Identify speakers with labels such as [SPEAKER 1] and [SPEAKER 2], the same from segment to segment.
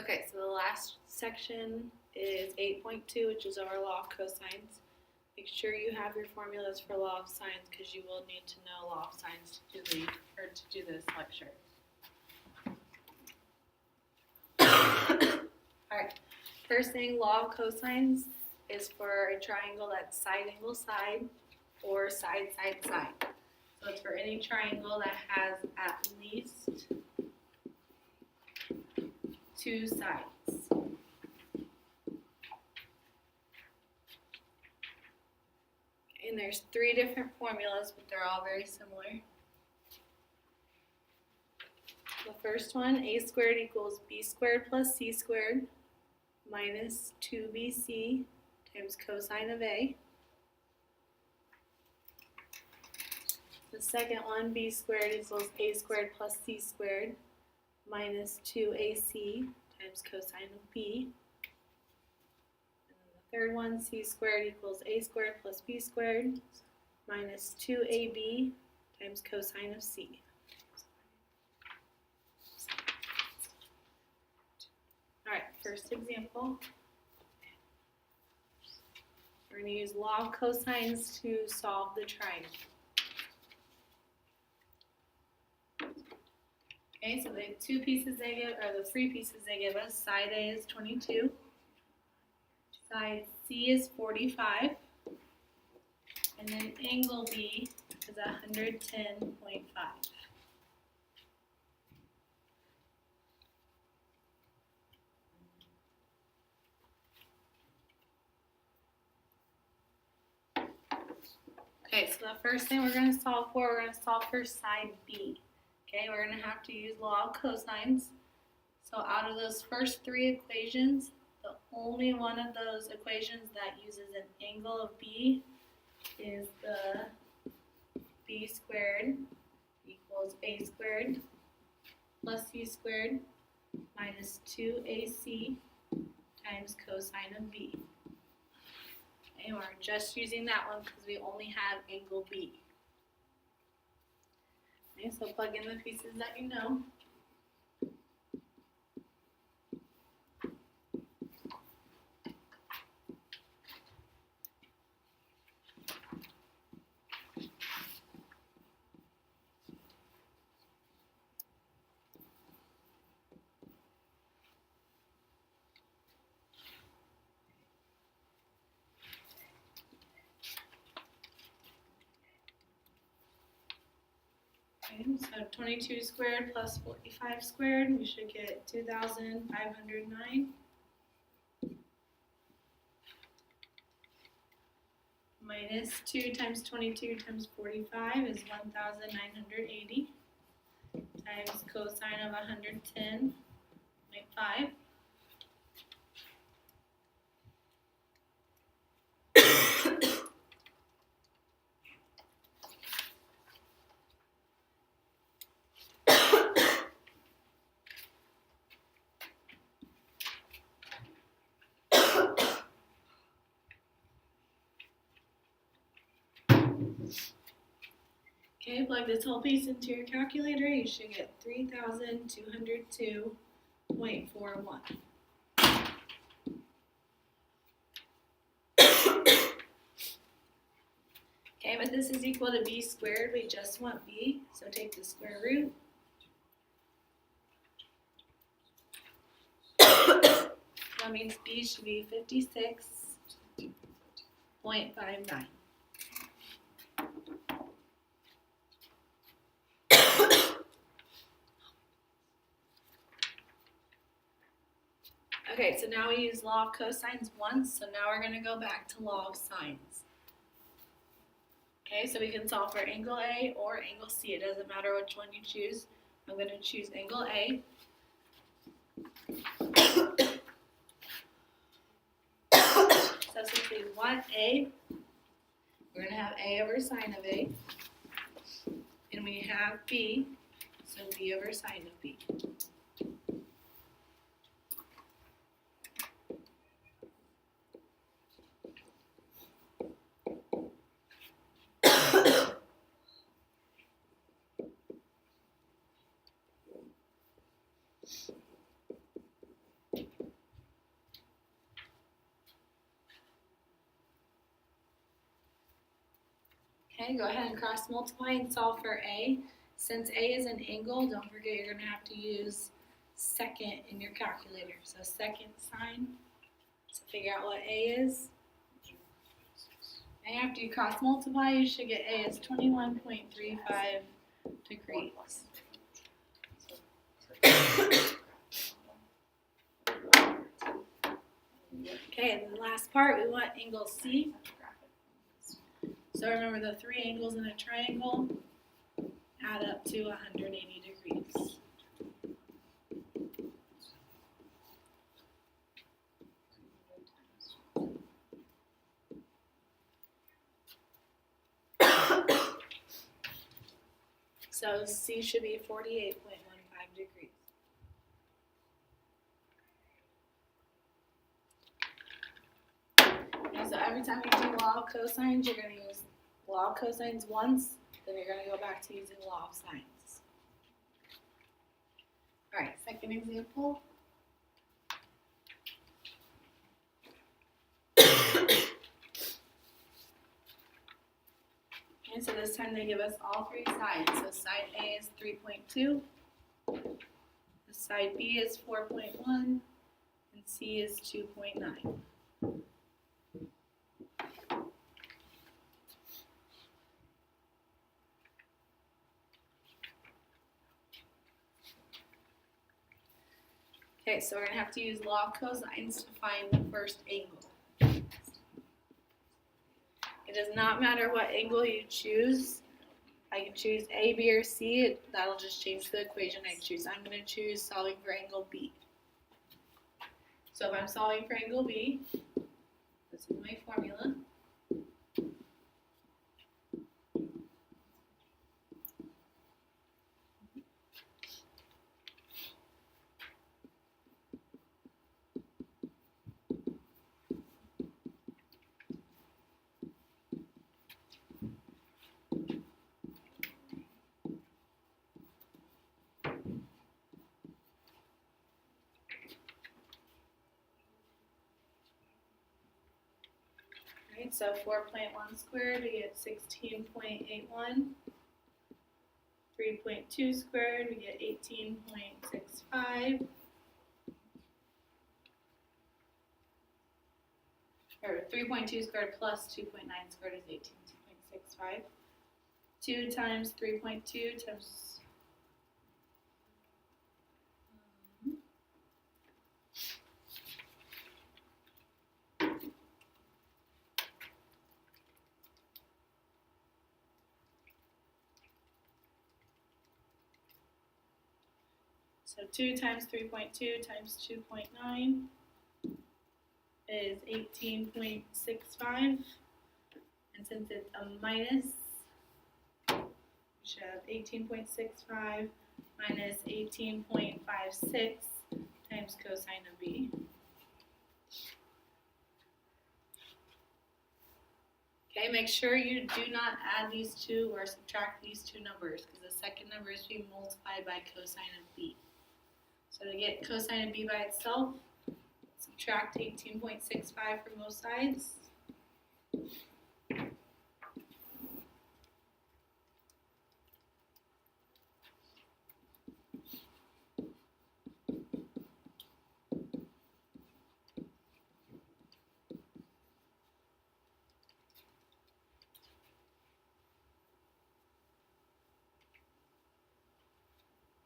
[SPEAKER 1] Okay, so the last section is 8.2, which is our law of cosines. Make sure you have your formulas for law of sines because you will need to know law of sines to do this lecture. Alright, first thing, law of cosines is for a triangle that's side angle side or side side side. So it's for any triangle that has at least two sides. And there's three different formulas, but they're all very similar. The first one, a squared equals b squared plus c squared minus 2bc times cosine of a. The second one, b squared equals a squared plus c squared minus 2ac times cosine of b. And then the third one, c squared equals a squared plus b squared minus 2ab times cosine of c. Alright, first example. We're going to use law of cosines to solve the triangle. Okay, so the three pieces they give us, side A is 22, side C is 45, and then angle B is 110.5. Okay, so the first thing we're going to solve for, side B. Okay, we're going to have to use law of cosines. So out of those first three equations, the only one of those equations that uses an angle of B is the b squared equals a squared plus c squared minus 2ac times cosine of b. And we're just using that one because we only have angle B. Okay, so plug in the pieces that you know. Okay, so 22 squared plus 45 squared, we should get 2,509. Minus 2 times 22 times 45 is 1,980 times cosine of 110.5. Okay, plug this whole piece into your calculator, you should get 3,202.41. Okay, but this is equal to b squared, we just want b, so take the square root. That means b should be 56.59. Okay, so now we use law of cosines once, so now we're going to go back to law of sines. Okay, so we can solve for angle A or angle C. It doesn't matter which one you choose. I'm going to choose angle A. So since we want A, we're going to have A over sine of A. And we have B, so B over sine of B. Okay, go ahead and cross multiply and solve for A. Since A is an angle, don't forget you're going to have to use second in your calculator. So second sine to figure out what A is. And after you cross multiply, you should get A is 21.35 degrees. Okay, and the last part, we want angle C. So remember the three angles in a triangle add up to 180 degrees. So C should be 48.15 degrees. And so every time you do law of cosines, you're going to use law of cosines once, then you're going to go back to using law of sines. All right, second example. And so this time they give us all three sides. So side A is 3.2, the side B is 4.1, and C is 2.9. Okay, so we're going to have to use law of cosines to find the first angle. It does not matter what angle you choose. I can choose A, B, or C. That'll just change the equation I choose. I'm going to choose solving for angle B. So if I'm solving for angle B, this is my formula. Right, so 4.1 squared, we get 16.81. 3.2 squared, we get 18.65. Or 3.2 squared plus 2.9 squared is 18.65. 2 times 3.2 times so 2 times 3.2 times 2.9 is 18.65. And since it's a minus, we should have 18.65 minus 18.56 times cosine of B. Okay, make sure you do not add these two or subtract these two numbers because the second number is being multiplied by cosine of B. So to get cosine of B by itself, subtract 18.65 from both sides.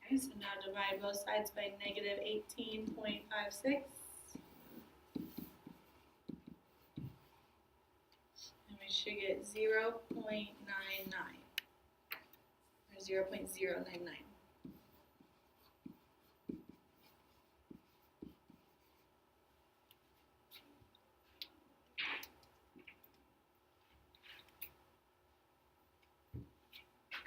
[SPEAKER 1] Okay, so now divide both sides by negative 18.56. And we should get 0.99 or 0.099.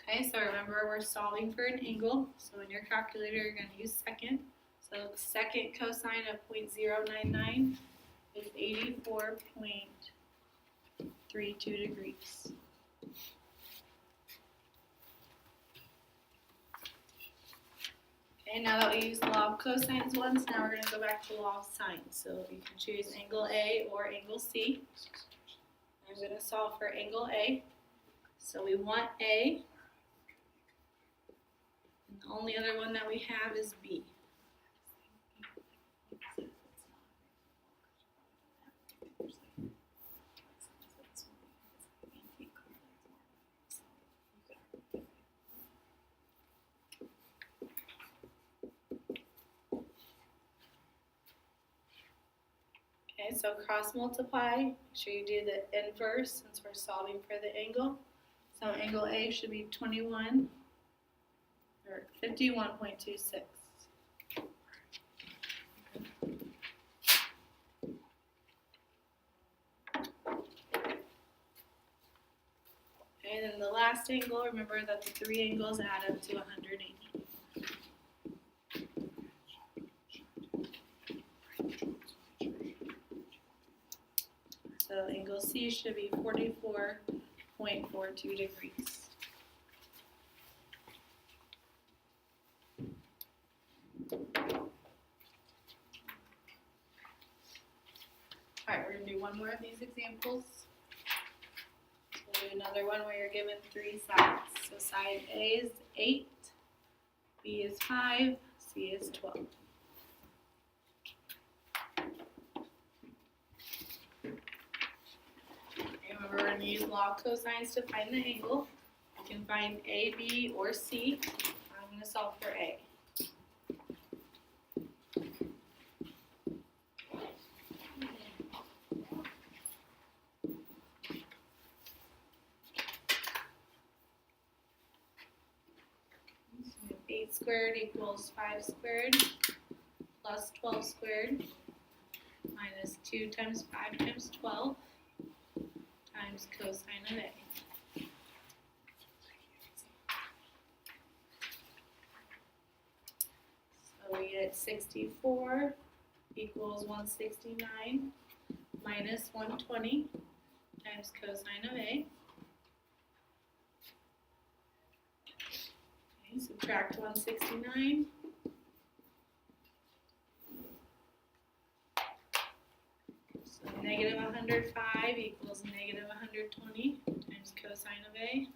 [SPEAKER 1] Okay, so remember we're solving for an angle. So in your calculator, you're going to use second. So the second cosine of 0.099 is 84.32 degrees. Okay, now that we used the law of cosines once, now we're going to go back to law of sines. So you can choose angle A or angle C. I'm going to solve for angle A. So we want A, and the only other one that we have is B. Okay, so cross multiply, make sure you do the inverse since we're solving for the angle. So angle A should be 21 or 51.26. And then the last angle, remember that the three angles add up to 180. So angle C should be 44.42 degrees. Alright, we're going to do one more of these examples. We'll do another one where you're given three sides. So side A is 8, B is 5, C is 12. Remember, we're going to use law of cosines to find the angle. You can find A, B, or C. I'm going to solve for A. So 8 squared equals 5 squared plus 12 squared minus 2 times 5 times 12 times cosine of A. So we get 64 equals 169 minus 120 times cosine of A. Okay, subtract 169. So negative 105 equals negative 120 times cosine of A.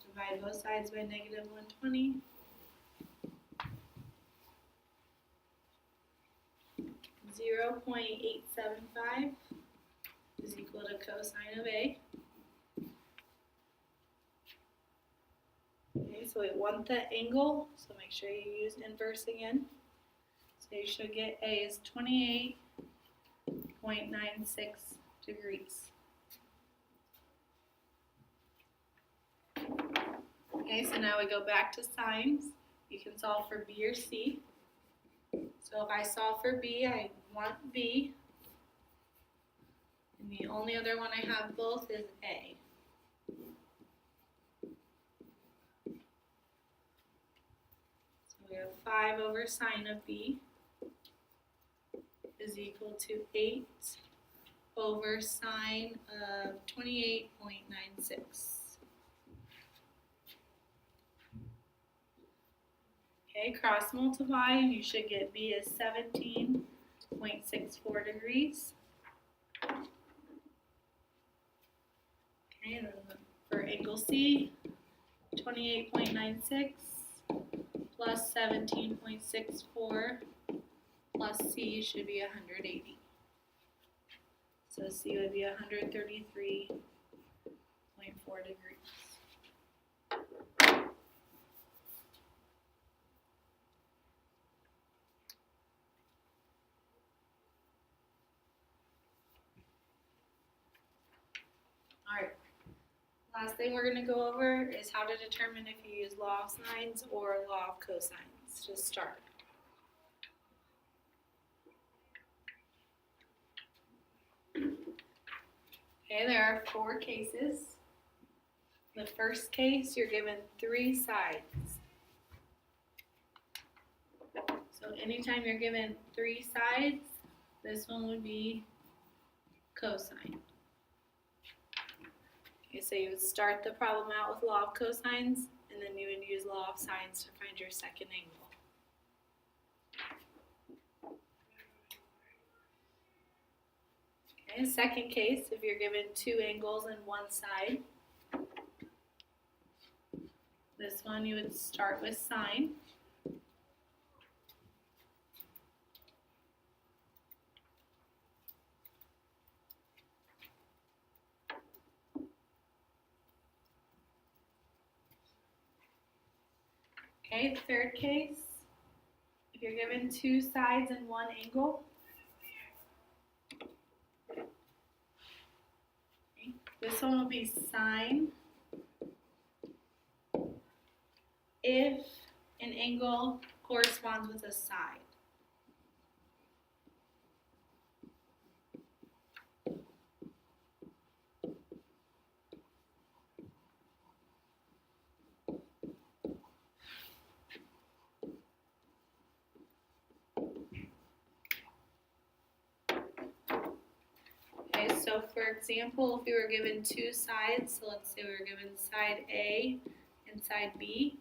[SPEAKER 1] Divide both sides by negative 120. .875 is equal to cosine of A. Okay, so we want the angle, so make sure you use inverse again. So you should get A is 28.96 degrees. Okay, so now we go back to signs. You can solve for B or C. So if I solve for B, I want B. And the only other one I have both is A. So we have 5 over sine of B is equal to 8 over sine of 28.96. Okay, cross multiply, you should get B is 17.64 degrees. Okay, and then for angle C, 28.96 plus 17.64 plus C should be 180. So C would be 133.4 degrees. Alright, last thing we're going to go over is how to determine if you use law of sines or law of cosines to start. Okay, there are 4 cases. The first case, you're given 3 sides. So anytime you're given 3 sides, this one would be cosine. Okay, so you would start the problem out with law of cosines, and then you would use law of sines to find your second angle. Okay, second case, if you're given two angles and one side, this one you would start with sine. Okay, third case, if you're given two sides and one angle, okay, this one will be sine if an angle corresponds with a side. Okay, so for example, if we were given two sides, so let's say we were given side A and side B,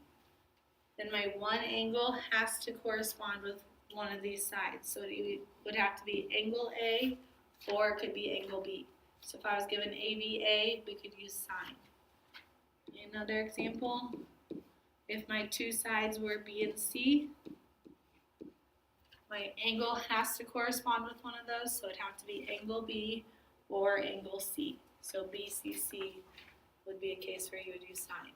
[SPEAKER 1] then my one angle has to correspond with one of these sides. So it would have to be angle A, or it could be angle B. So if I was given ABA, we could use sine. Another example, if my two sides were B and C, my angle has to correspond with one of those, so it'd have to be angle B or angle C. So BCC would be a case where you would use sine.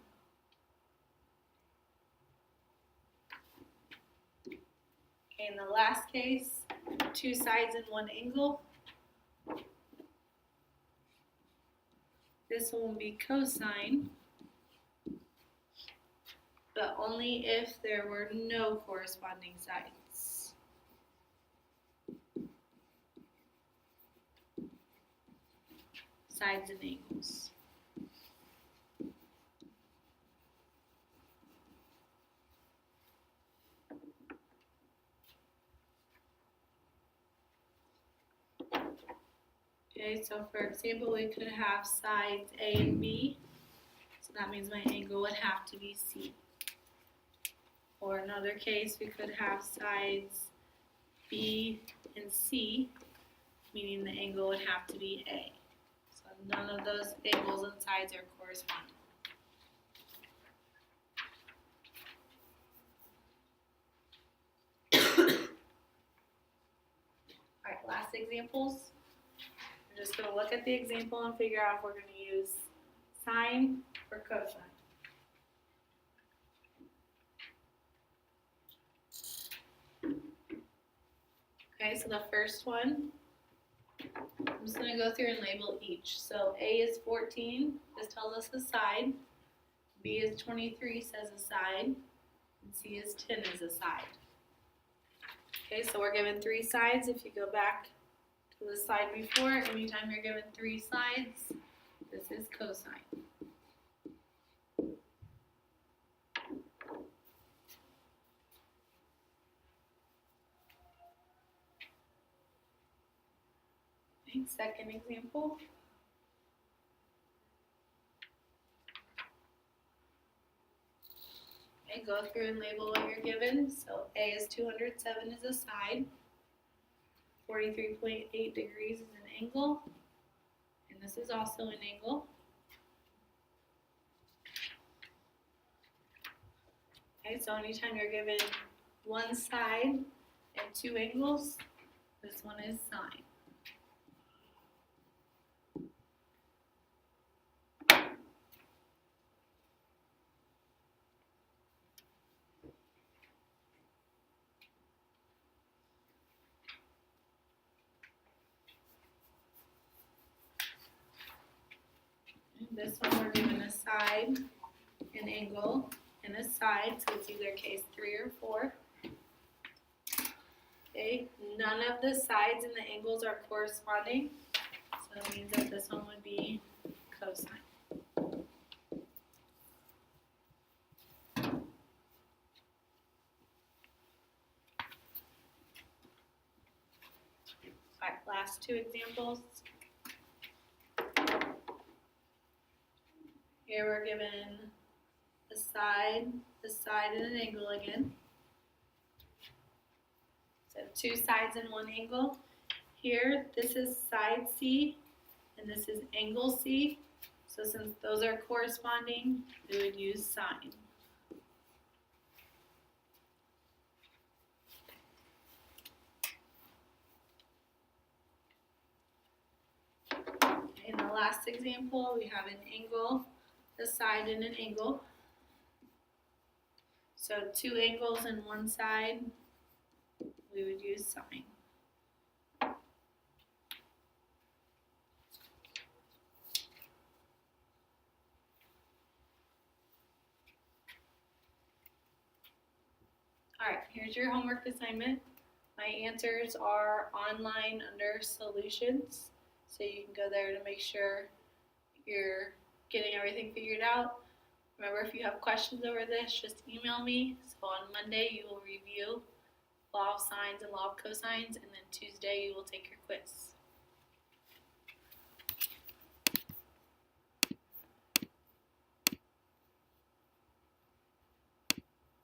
[SPEAKER 1] Okay, in the last case, two sides and one angle. This one will be cosine, but only if there were no corresponding sides. Sides and angles. Okay, so for example, we could have sides A and B, so that means my angle would have to be C. Or another case, we could have sides B and C, meaning the angle would have to be A. So none of those angles and sides are corresponding. Alright, last examples. We're just going to look at the example and figure out if we're going to use sine or cosine. Okay, so the first one, I'm just going to go through and label each. So A is 14, this tells us a side. B is 23, says a side. And C is 10 is a side. Okay, so we're given three sides. If you go back to the slide before, anytime you're given three sides, this is cosine. Okay, second example. Okay, go through and label what you're given. So A is 207 is a side. 43.8 degrees is an angle, and this is also an angle. Okay, so anytime you're given one side and two angles, this one is sine. This one we're given a side, an angle, and a side, so it's either case 3 or 4. Okay, none of the sides and the angles are corresponding, so that means that this one would be cosine. Alright, last two examples. Here we're given a side, and an angle again. So two sides and one angle. here, this is side C and this is angle C. So since those are corresponding, we would use sine. In the last example, we have an angle, a side, and an angle. So two angles in one side, we would use sine. Alright, here's your homework assignment. My answers are online under solutions, so you can go there to make sure you're getting everything figured out. Remember, if you have questions over this, just email me. So on Monday, you will review Law of Sines and Law of Cosines, and then Tuesday, you will take your quiz.